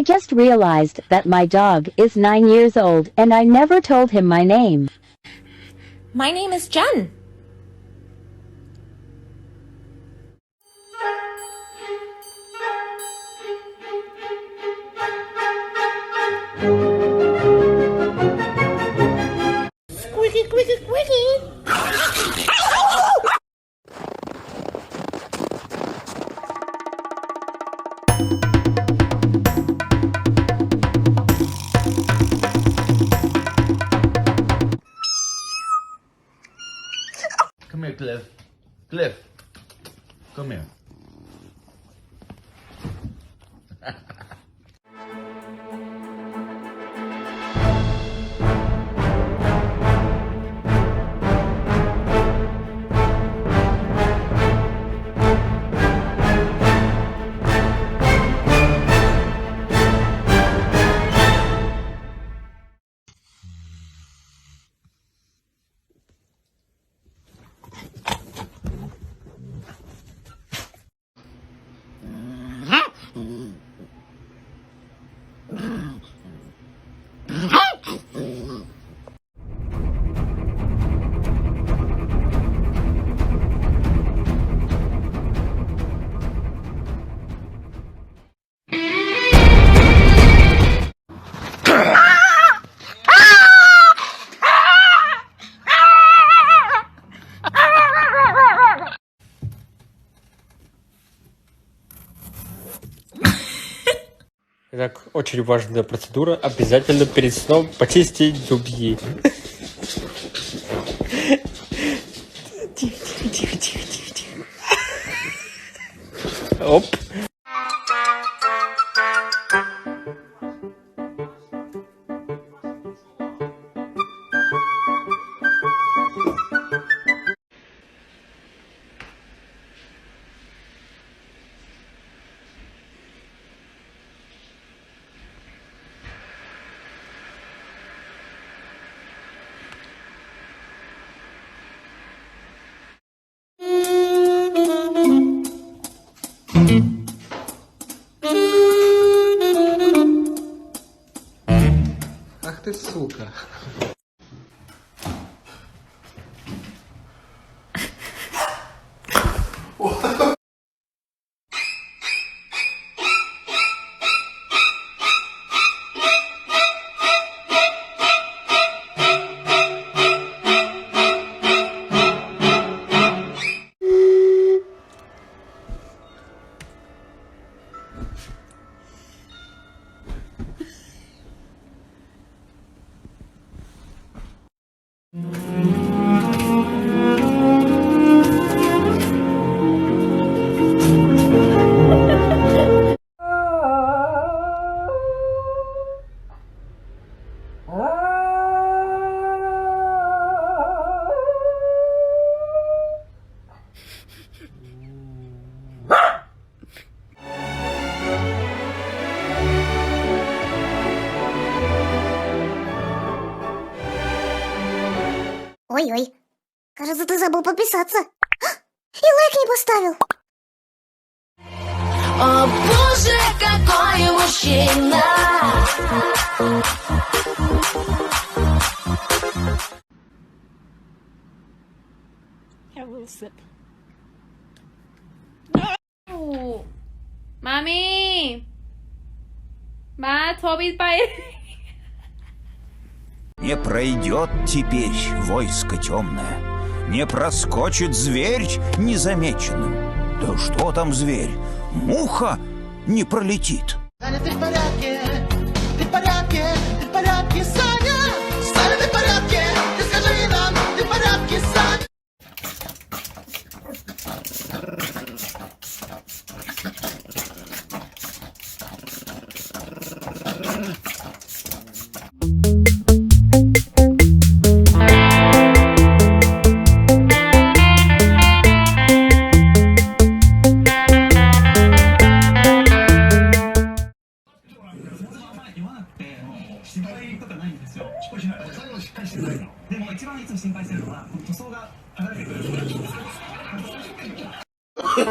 just realized that my dog is 9 years old and I never told him my name. My name is Jen. Squeaky, squeaky, squeaky. Come here, Cliff. Cliff, come here. Итак, очень важная процедура. Обязательно перед сном почистить зубки. Тихо. Оп. Ах ты сука. Ой-ой, кажется, ты забыл подписаться. И лайк не поставил. О боже, какой мужчина! I will sip. No. Mami! Ma, Tobi bei. Не пройдет теперь войско темное, не проскочит зверь незамеченным. Да что там зверь? Муха не пролетит. Саня, ты в порядке? Ты в порядке? Ты в порядке, Саня? Саня, ты в порядке? Ты скажи нам, ты в порядке, Саня?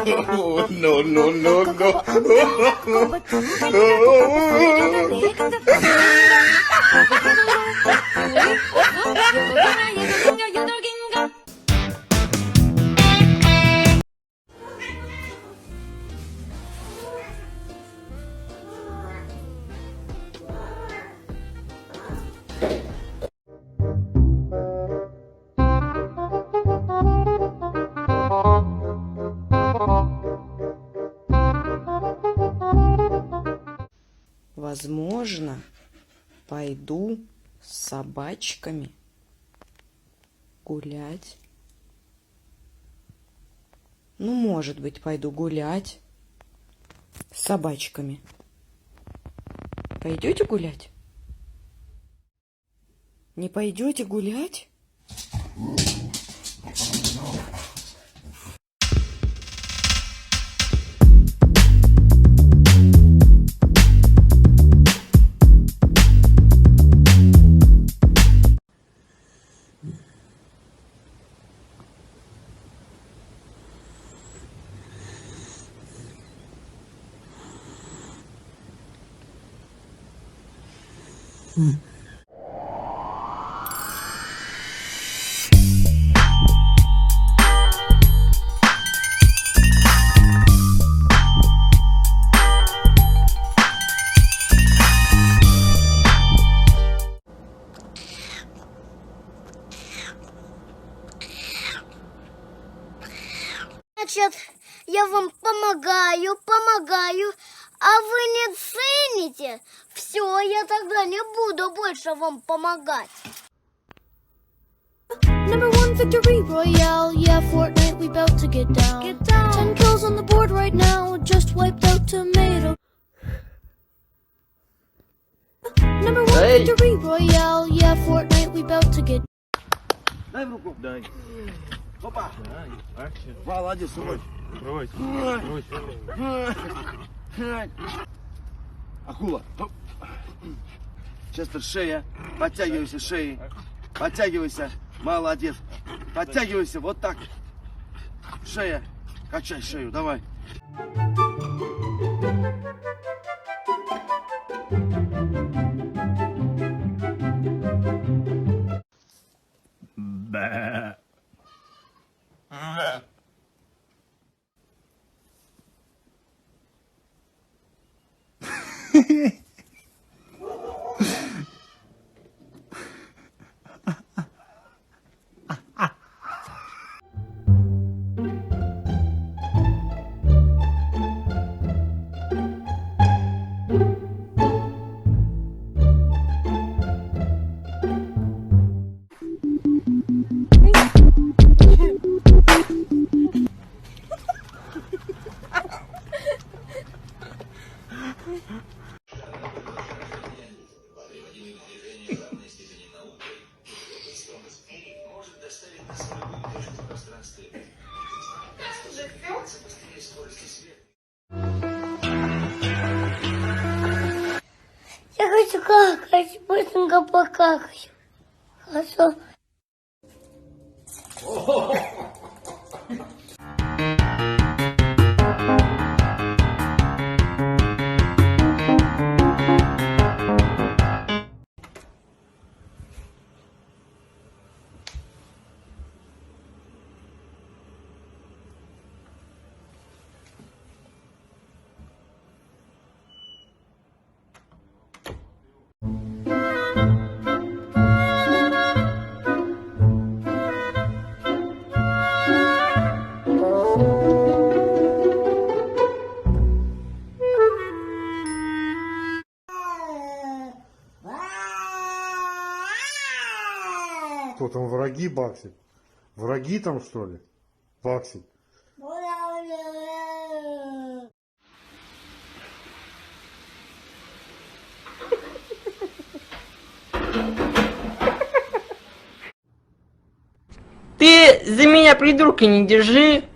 No, no, no, no. Возможно, пойду с собачками гулять. Ну, может быть, пойду гулять с собачками. Пойдете гулять? Не пойдете гулять? Значит, я вам помогаю, а вы не цените. Все, я тогда не буду больше вам помогать. Number 1 victory royale, yeah, Fortnite, we bout to get down. 10 kills on the board right now, just wiped out tomato. Number 1 victory royale, yeah, Fortnite, we bout to get. Дай в руку. Дай. Опа. Молодец, сынок. Акула. Сейчас шея. Подтягивайся шеей. Подтягивайся. Молодец. Подтягивайся. Вот так. Шея. Качай шею. Давай. Бэ. Я хочу какать, быстренько покакать. Хорошо. Кто там, враги баксит? Враги там, что ли? Баксит. Ты за меня придурка не держи.